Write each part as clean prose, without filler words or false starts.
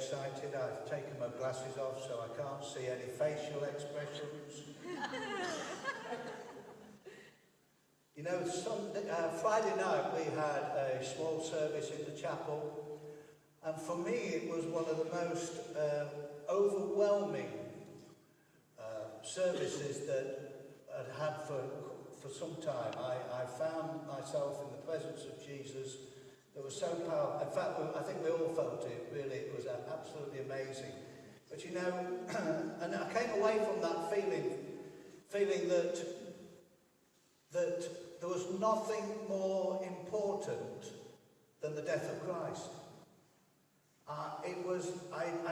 excited. I've taken my glasses off so I can't see any facial expressions. You know, Friday night we had a small service in the chapel, and for me it was one of the most overwhelming services that I'd had for some time. I found myself in the presence of Jesus. It was so powerful. In fact, I think we all felt it, really. It was absolutely amazing. But you know, and I came away from that feeling that there was nothing more important than the death of Christ. I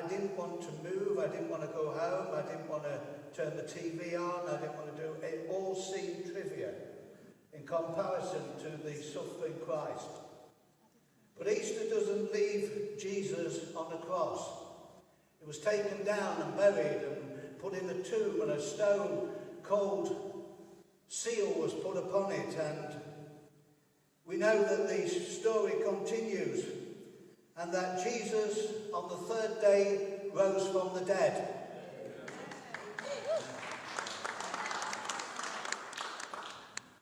didn't want to move, I didn't want to go home, I didn't want to turn the TV on, I didn't want to do it. It all seemed trivia in comparison to the suffering Christ. But Easter doesn't leave Jesus on the cross. He was taken down and buried and put in a tomb, and a stone cold seal was put upon it, and we know that the story continues, and that Jesus on the third day rose from the dead.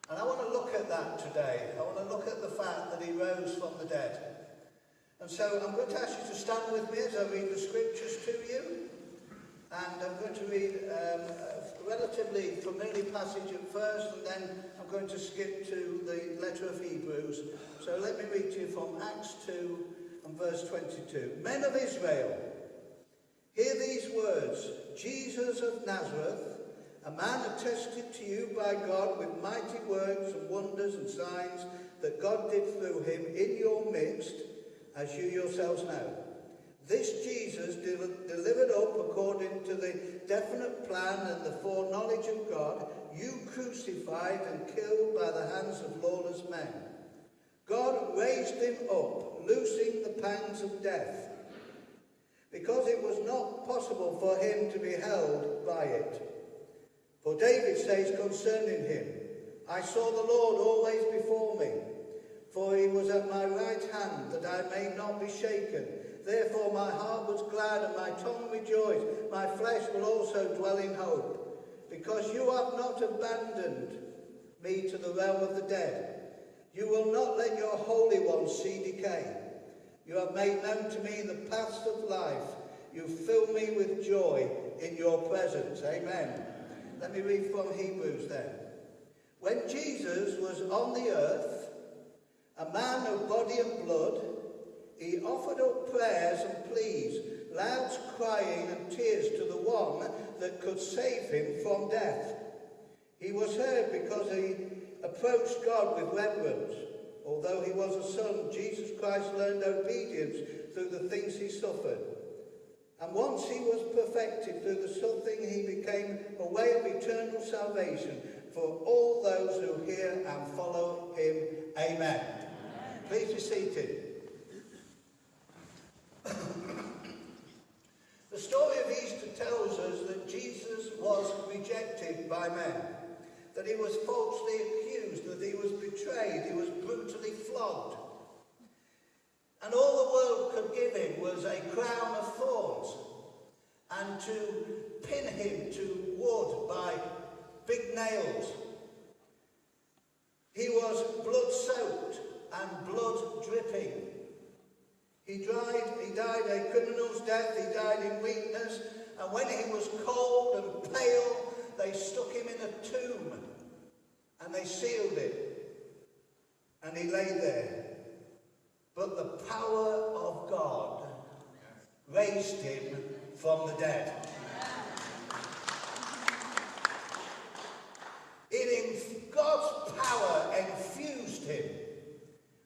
And I want to look at that today. I want to look at the fact that he rose from the dead. And so I'm going to ask you to stand with me as I read the scriptures to you. And I'm going to read a relatively familiar passage at first, and then I'm going to skip to the letter of Hebrews. So let me read to you from Acts 2 and verse 22. Men of Israel, hear these words. Jesus of Nazareth, a man attested to you by God with mighty works and wonders and signs that God did through him in your midst, as you yourselves know. This Jesus delivered up according to the definite plan and the foreknowledge of God, you crucified and killed by the hands of lawless men. God raised him up, loosing the pangs of death, because it was not possible for him to be held by it. For David says concerning him, I saw the Lord always before me, for he was at my right hand, that I may not be shaken. Therefore my heart was glad and my tongue rejoiced. My flesh will also dwell in hope, because you have not abandoned me to the realm of the dead. You will not let your Holy One see decay. You have made known to me the paths of life. You fill me with joy in your presence. Amen. Let me read from Hebrews then. When Jesus was on the earth, a man of body and blood, he offered up prayers and pleas, loud crying and tears to the one that could save him from death. He was heard because he approached God with reverence. Although he was a son, Jesus Christ learned obedience through the things he suffered. And once he was perfected through the suffering, he became a way of eternal salvation for all those who hear and follow him. Amen. Please be seated. The story of Easter tells us that Jesus was rejected by men, that he was falsely accused, that he was betrayed, he was brutally flogged. And all the world could give him was a crown of thorns and to pin him to wood by big nails. He was blood-soaked and blood-dripping. He died a criminal's death, he died in weakness, and when he was cold and pale, they stuck him in a tomb and they sealed it, and he lay there. But the power of God raised him from the dead. God's power infused him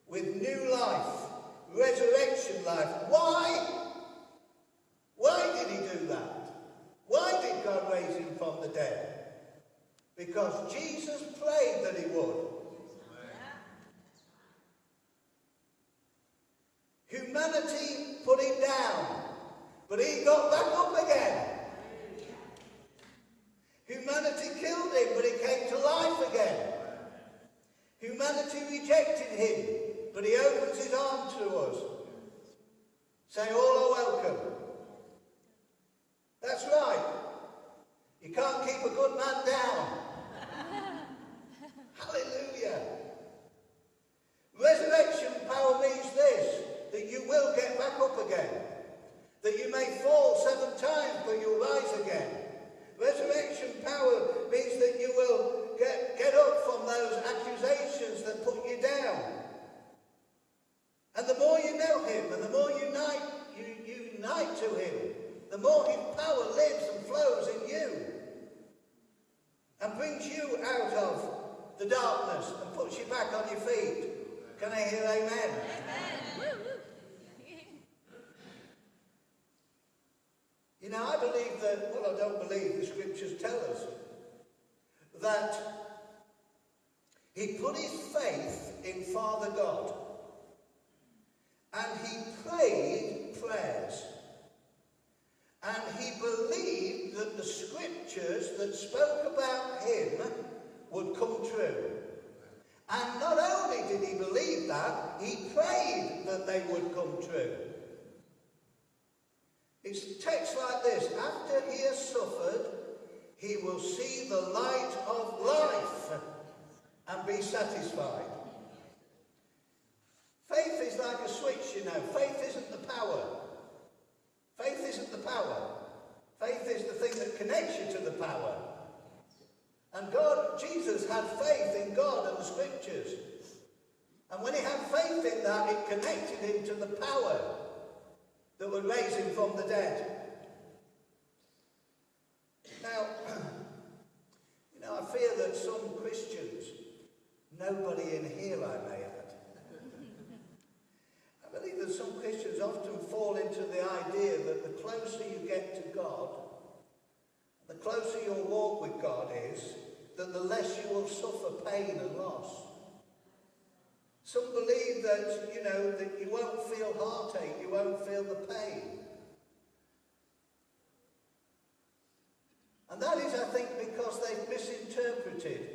with new life, resurrection life. Why? Why did he do that? Why did God raise him from the dead? Because Jesus prayed that he would. Humanity put him down, but he got back up again. Humanity killed him, but he came to life again. Humanity rejected him, but he opens his arms to us, saying, all are welcome. times, but you'll rise again. Resurrection power means that you will get up from those accusations that put you down. And the more you know him, and the more you unite to him, the more his power lives and flows in you. And brings you out of the darkness and puts you back on your feet. Can I hear amen? Amen. You know, I believe that, well, I don't believe, the scriptures tell us that he put his faith in Father God and he prayed prayers. And he believed that the scriptures that spoke about him would come true. And not only did he believe that, he prayed that they would come true. It's text like this: after he has suffered, he will see the light of life and be satisfied. Faith is like a switch, you know. Faith isn't the power. Faith isn't the power. Faith is the thing that connects you to the power. And God, Jesus had faith in God and the scriptures. And when he had faith in that, it connected him to the power that would raise him from the dead. Now, you know, I fear that some Christians, nobody in here I may add, I believe that some Christians often fall into the idea that the closer you get to God, the closer your walk with God is, that the less you will suffer pain and loss. Some believe that, you know, that you won't feel heartache, you won't feel the pain. And that is, I think, because they've misinterpreted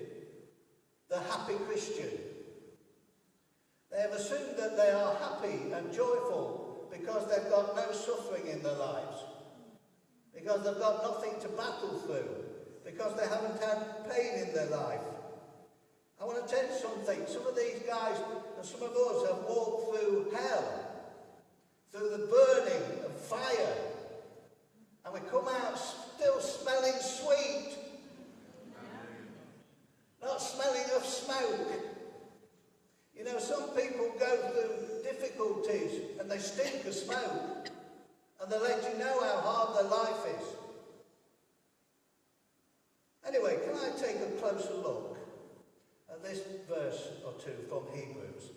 the happy Christian. They have assumed that they are happy and joyful because they've got no suffering in their lives, because they've got nothing to battle through, because they haven't had pain in their life. I want to tell you something. Some of these guys and some of us have walked through hell, through the burning of fire, and we come out still smelling sweet, not smelling of smoke. You know, some people go through difficulties and they stink of smoke, and they let you know how hard their life is. Anyway, can I take a closer look at this verse or two from Hebrews?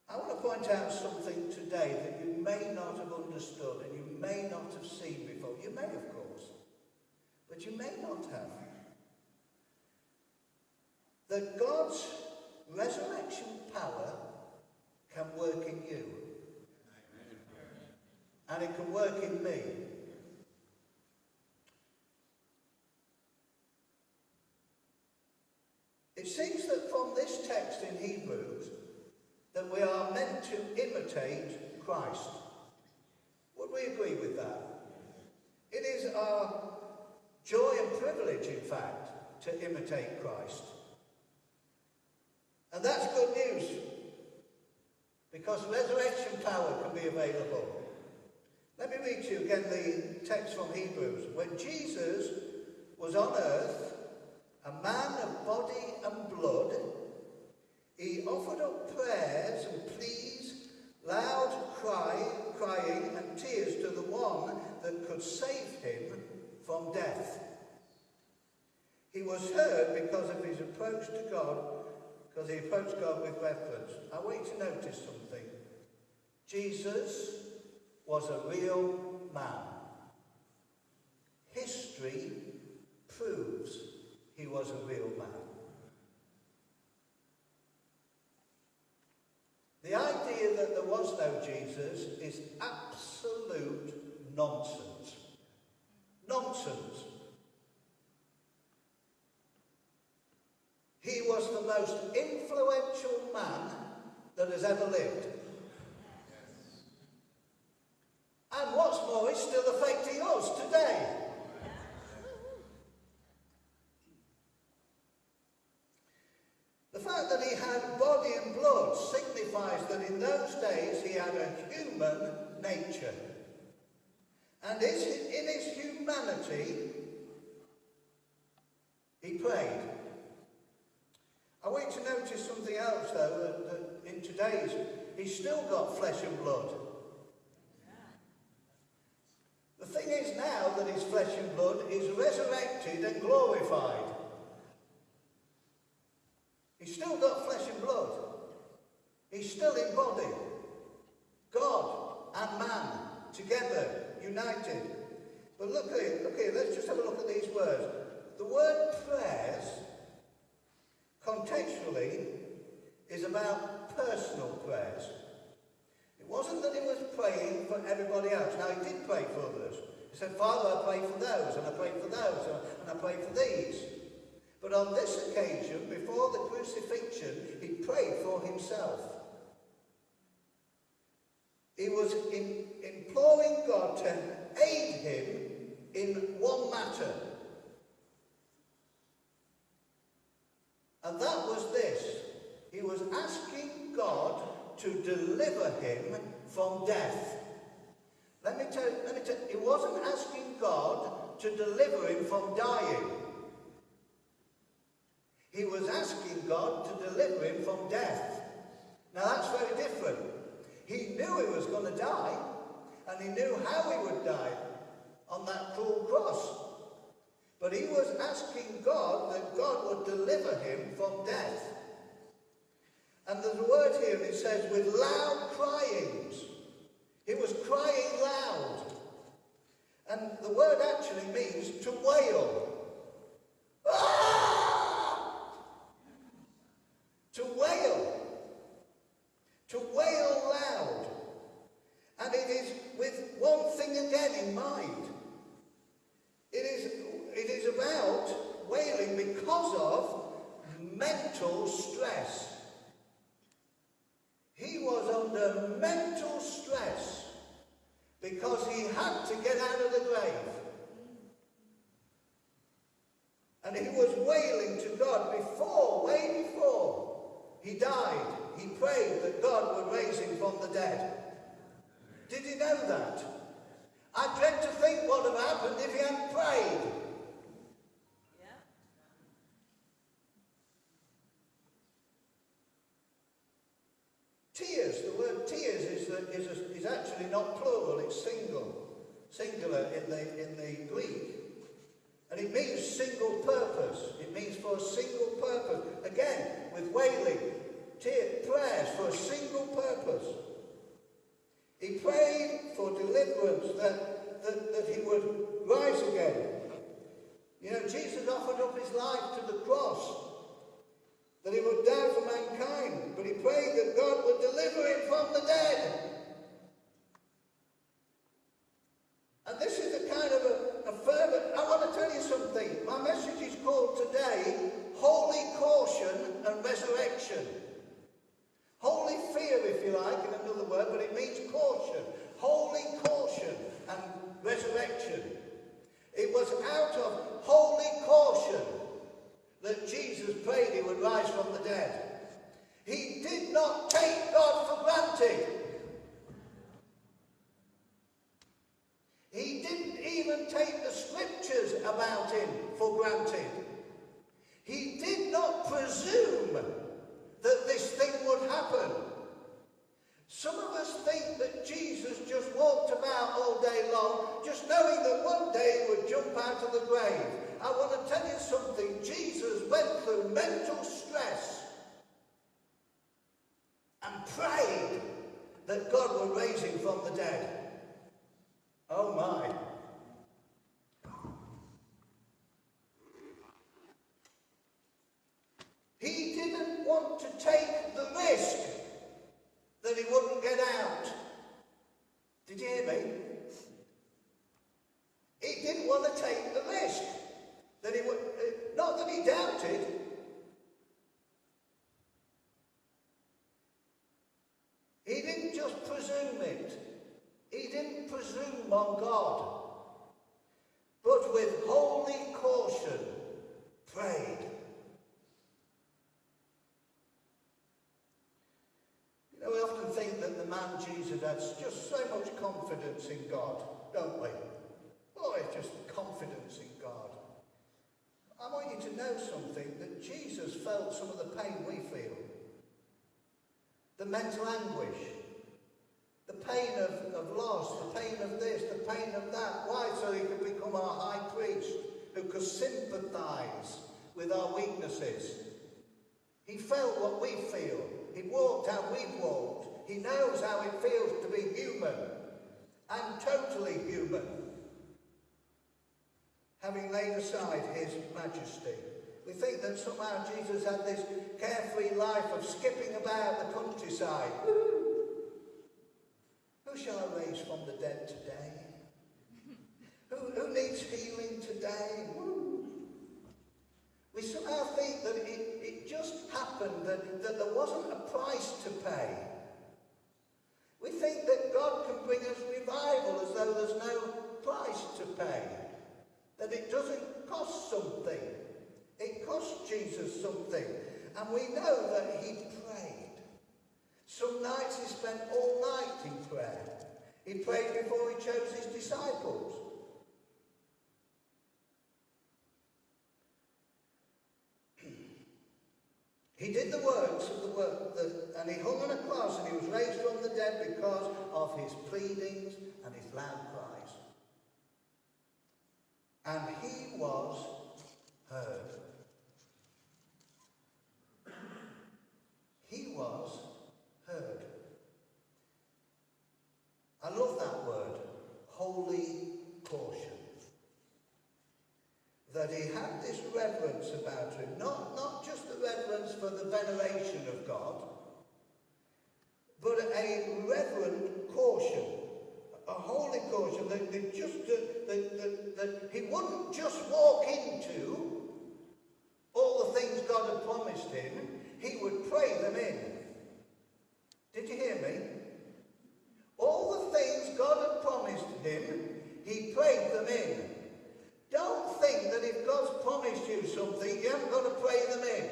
I want to point out something today that you may not have understood and you may not have seen before. You may, of course, but you may not have. That God's resurrection power can work in you. And it can work in me. It seems that from this text in Hebrews that we are meant to imitate Christ. Would we agree with that? It is our joy and privilege, in fact, to imitate Christ. And that's good news, because resurrection power can be available. Let me read to you again the text from Hebrews. When Jesus was on earth, a man of body and blood, he offered up prayers and pleas, loud crying and tears to the one that could save him from death. He was heard because of his approach to God, because he approached God with reverence. I want you to notice something. Jesus was a real man. History proves he was a real man. The idea that there was no Jesus is absolute nonsense. Nonsense. He was the most influential man that has ever lived. And what's more, it's still affecting us today. The fact that he had body and blood signifies that in those days he had a human nature. And in his humanity, he prayed. I want you to notice something else, though, that in today's, he's still got flesh and blood. The thing is now that his flesh and blood is resurrected and glorified. He's still got flesh and blood. He's still in body. God and man together, united. But look here, let's just have a look at these words. The word prayers, contextually, is about personal prayers. It wasn't that he was praying for everybody else. Now, he did pray for others. He said, Father, I pray for those, and I pray for those, and I pray for these. But on this occasion, before the crucifixion, he prayed for himself. He was imploring God to aid him in one matter. And that was this. He was asking God to deliver him from death. Let me tell you, he wasn't asking God to deliver him from dying. He was asking God to deliver him from death. Now that's very different. He knew he was going to die, and he knew how he would die on that cruel cross. But he was asking God that God would deliver him from death. And there's a word here, and it says, with loud cryings. He was crying loud. And the word actually means to wail. Ah! To wail. To wail loud. And it is with one thing again in mind. It is about wailing because of mental stress. He was under mental stress because he had to get out of the grave. And he was wailing to God way before he died. He prayed that God would raise him from the dead. Did he know that? I dread to think what would have happened if he hadn't prayed. Tears, the word tears is actually not plural, it's singular in the Greek. And it means single purpose. It means for a single purpose. Again, with wailing, prayers for a single purpose. He prayed for deliverance, that he would rise again. You know, Jesus offered up his life to the cross, that he would die for mankind, but he prayed that God would deliver him from the dead. And this is a kind of a fervent. I want to tell you something. My message is called today, Holy Caution and Resurrection. Holy fear, if you like, in another word, but it means caution. Holy caution and resurrection. It was out of holy caution that Jesus prayed he would rise from the dead. He did not take God for granted. He didn't even take the scriptures about him for granted. He did not presume that this thing would happen. Some of us think that Jesus just walked about all day long, just knowing that one day he would jump out of the grave. I want to tell you something. Jesus went through mental stress and prayed that God would raise him from the dead. Oh my. He didn't want to take the risk that he wouldn't get out. Did you hear me? He didn't want to take the risk that he would, not that he doubted. He didn't just presume it. He didn't presume on God, but with holy caution prayed. You know, we often think that the man Jesus had just so much confidence in God. don't we? Oh, it's just confidence in God. I want you to know something, that Jesus felt some of the pain we feel. The mental anguish, the pain of loss, the pain of this, the pain of that. Why? So he could become our high priest, who could sympathize with our weaknesses. He felt what we feel. He walked how we've walked. He knows how it feels to be human, and totally human, having laid aside his majesty. We think that somehow Jesus had this carefree life of skipping about the countryside. Who shall I raise from the dead today? Who needs healing today? We somehow think that it just happened, that there wasn't a price to pay. We think that God can bring us revival as though there's no price to pay. That it doesn't cost something. It cost Jesus something. And we know that he prayed. Some nights he spent all night in prayer. He prayed before he chose his disciples. He did the works of the work, and he hung on a cross, and he was raised from the dead because of his pleadings and his loud cries. And he was heard. He was heard. I love that word, holy caution. That he had this reverence about him, not just the reverence for the veneration of God, but a reverent caution, a holy caution, that he wouldn't just walk into all the things God had promised him, he would pray them in. Did you hear me? All the things God had promised him, he prayed them in. Don't think that if God's promised you something, you haven't got to pray them in.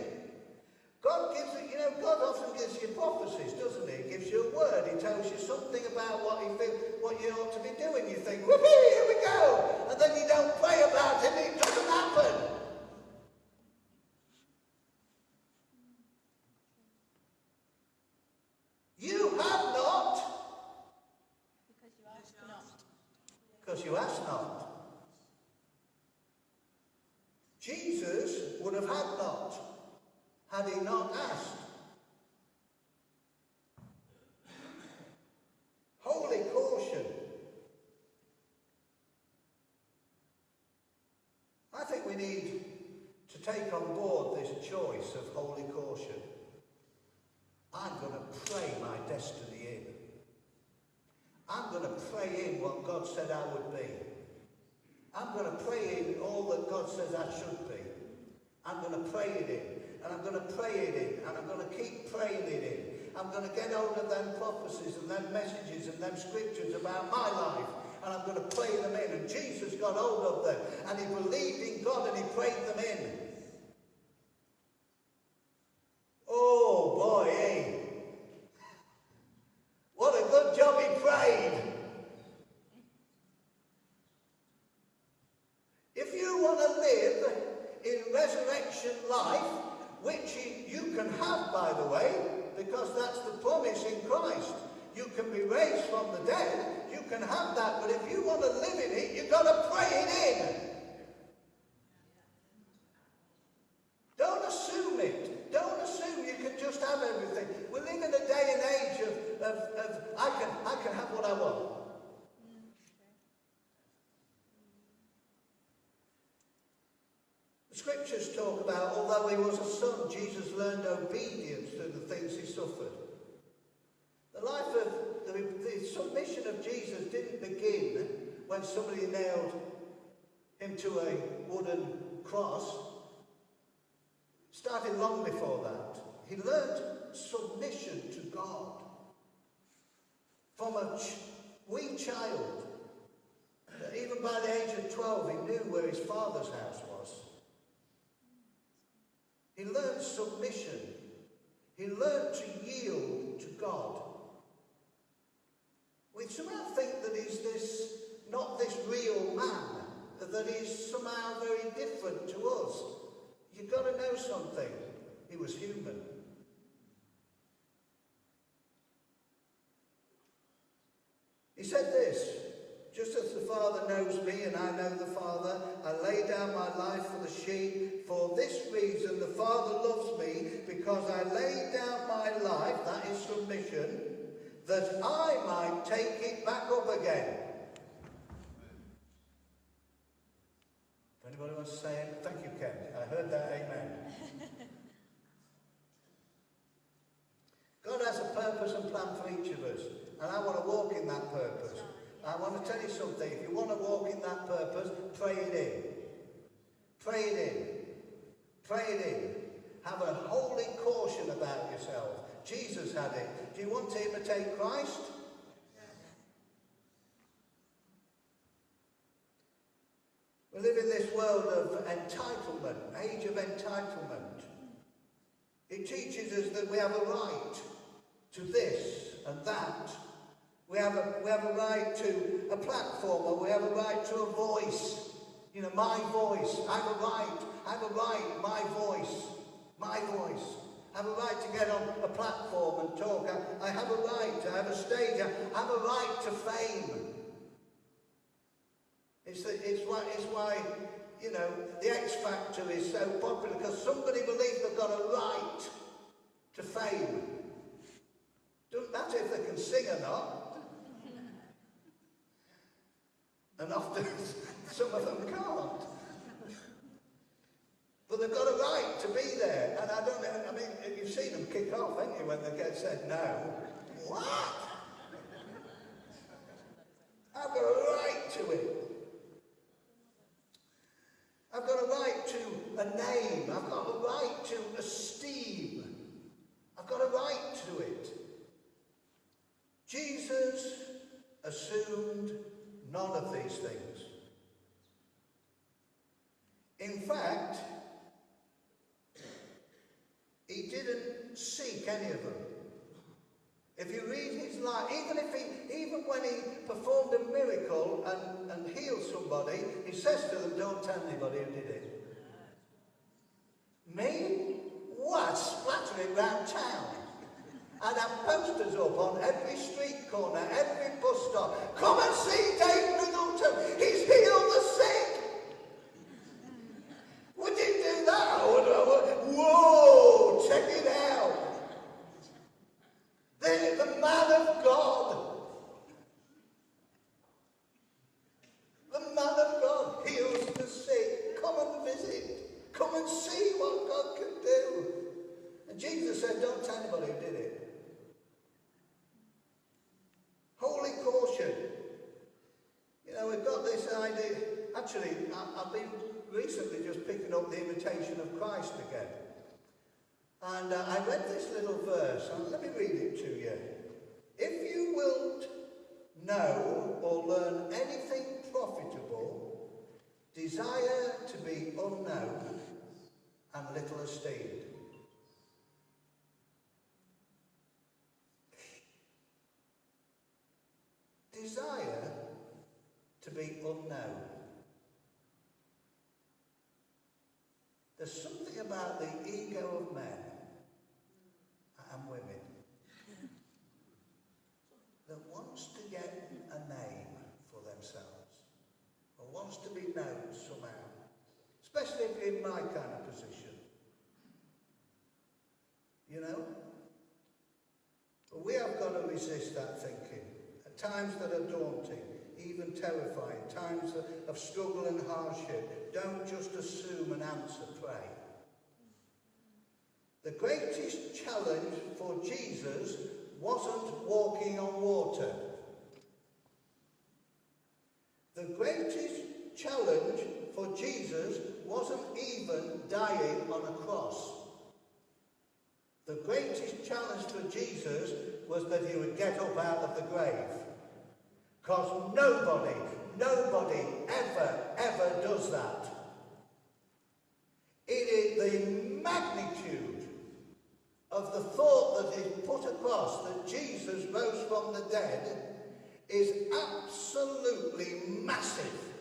God gives it, God often gives you prophecies, doesn't he? He gives you a word. He tells you something about what you ought to be doing. You think, whoopee, here we go. And then you don't pray about it and it doesn't happen. You have not. Because you ask not. Because you ask not. Jesus would have had not, had he not asked. Holy caution. I think we need to take on board this choice of holy caution. I'm going to pray my destiny in. I'm going to pray in what God said I would be. I'm going to pray in all that God says I should be. I'm going to pray it in. And I'm going to pray it in. And I'm going to keep praying it in. I'm going to get hold of them prophecies and them messages and them scriptures about my life. And I'm going to pray them in. And Jesus got hold of them. And he believed in God and he prayed them in. Oh boy, eh? What a good job he prayed. If you want to live in resurrection life, which you can have, by the way, because that's the promise in Christ. You can be raised from the dead, you can have that, but if you want to live in it, you've got to pray it in. Don't assume it. Don't assume you can just have everything. We live in a day and age of I can have what I want. Scriptures talk about, although he was a son, Jesus learned obedience through the things he suffered. The life of the submission of Jesus didn't begin when somebody nailed him to a wooden cross. It started long before that. He learned submission to God. From a wee child, even by the age of 12, he knew where his father's house was. He learned submission. He learned to yield to God. We somehow think that he's this not this real man, that he's somehow very different to us. You've got to know something. He was human. He said this, just as the Father knows me and I know the Father, I lay down my life for the sheep. For this reason the Father loves me, because I lay down my life, that is submission, that I might take it back up again. If anybody wants to say it, thank you, Ken. I heard that, amen. God has a purpose and plan for each of us, and I want to walk in that purpose. I want to tell you something. If you want to walk in that purpose, pray it in. Pray it in. Pray it in. Have a holy caution about yourself. Jesus had it. Do you want to imitate Christ? We live in this world of entitlement, age of entitlement. It teaches us that we have a right to this and that. We have a right to a platform, or we have a right to a voice. You know, my voice. I have a right, my voice. My voice. I have a right to get on a platform and talk. I have a right to have a stage. I have a right to fame. It's why, you know, the X Factor is so popular, because somebody believes they've got a right to fame. Doesn't matter if they can sing or not. And often some of them can't. But they've got a right to be there. And I mean, you've seen them kick off, haven't you, when they get said no. What? I've got a right to it. I've got a right to a name. I've got a right to esteem. I've got a right to it. Jesus assumed none of these things. In fact, he didn't seek any of them. If you read his life, even when he performed a miracle and healed somebody, he says to them, don't tell anybody who did it. Me? What? Splatter it round town. I'd have posters up on every street corner, every bus stop. Come and see Dave Middleton. He's healed the sick. Would you do that? Whoa, check it out. The man of God. The man of God heals the sick. Come and visit. Come and see what God can do. And Jesus said, don't tell anybody who did it. Holy caution. You know, we've got this idea. Actually, I've been recently just picking up the Imitation of Christ again. And I read this little verse, and let me read it to you. If you wilt know or learn anything profitable, desire to be unknown and little esteemed. Desire to be unknown. There's something about the ego of men and women that wants to get a name for themselves, or wants to be known somehow, especially if you're in my kind of position. You know? But we have got to resist that thinking. At times that are daunting, even terrifying, times of struggle and hardship, don't just assume and answer, pray. The greatest challenge for Jesus wasn't walking on water. The greatest challenge for Jesus wasn't even dying on a cross. The greatest challenge for Jesus was that he would get up out of the grave. Because nobody ever does that. It is the magnitude of the thought that is put across that Jesus rose from the dead is absolutely massive,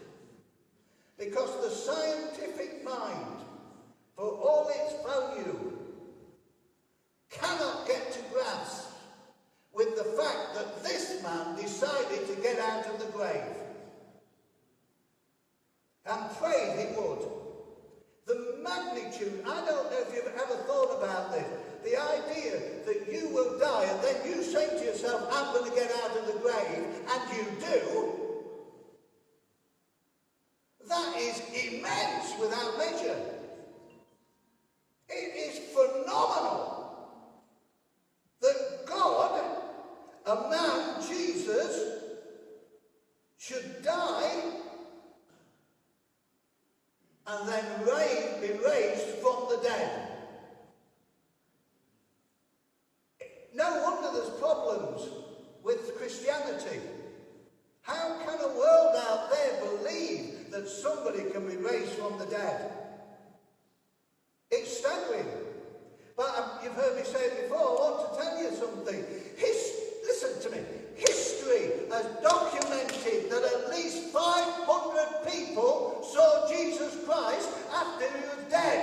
because the scientific mind, for all its value, cannot get to grasp with the fact that this man decided to get out of the grave and prayed he would. The magnitude, I don't know if you've ever thought about this, the idea that you will die and then you say to yourself, I'm going to get out of the grave, and you do, that is immense without measure. It is phenomenal that God, a man, Jesus, should die and then be raised from the dead. No wonder there's problems with Christianity. How can a world out there believe that somebody can be raised from the dead? It's staggering. But you've heard me say it before, I want to tell you something. Listen to me. History has documented that at least 500 people saw Jesus Christ after he was dead.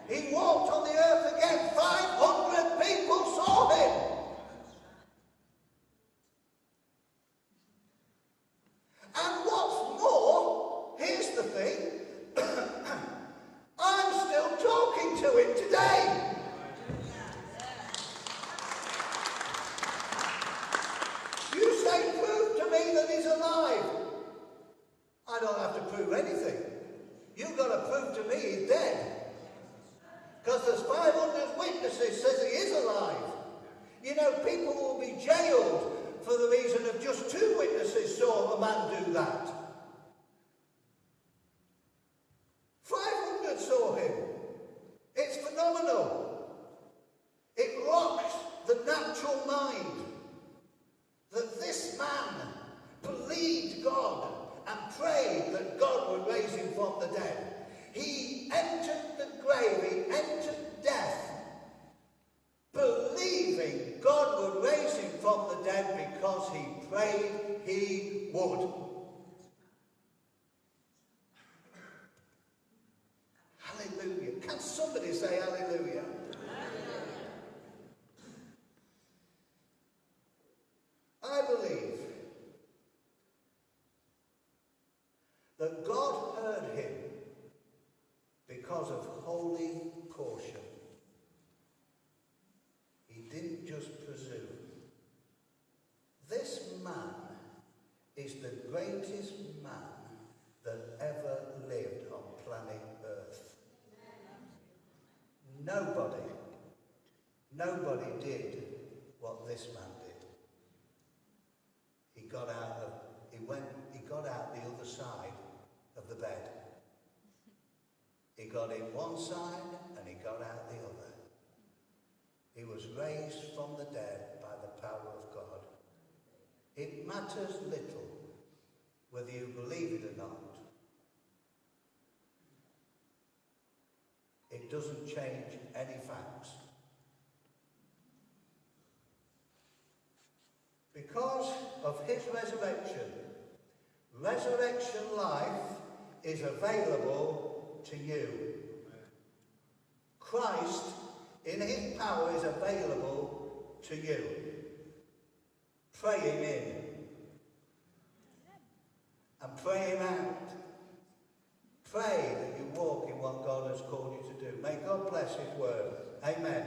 He walked on the earth again. 500 people saw him. And what's more, here's the thing, I'm still talking to him today. You say, prove to me that he's alive. I don't have to prove anything. You've got to prove to me he's dead. Because there's 500 witnesses says he is alive. You know, people will be jailed for the reason of just 2 witnesses saw a man do that. 500 saw him. It's phenomenal. It rocks the natural mind that this man believed God and prayed that God would raise him from the dead. He entered the grave, he entered death, believing God would raise him from the dead because he prayed he would. Hallelujah. Can somebody say hallelujah? I believe that God heard him because of holy caution. He didn't just presume. This man is the greatest man that ever lived on planet Earth. Nobody did what this man did. He got out the other side of the bed. He got in one side and he got out the other. He was raised from the dead by the power of God. It matters little whether you believe it or not. It doesn't change any facts. Because of his resurrection, resurrection life is available to you. Christ, in his power, is available to you. Pray him in. And pray him out. Pray that you walk in what God has called you to do. May God bless his word. Amen.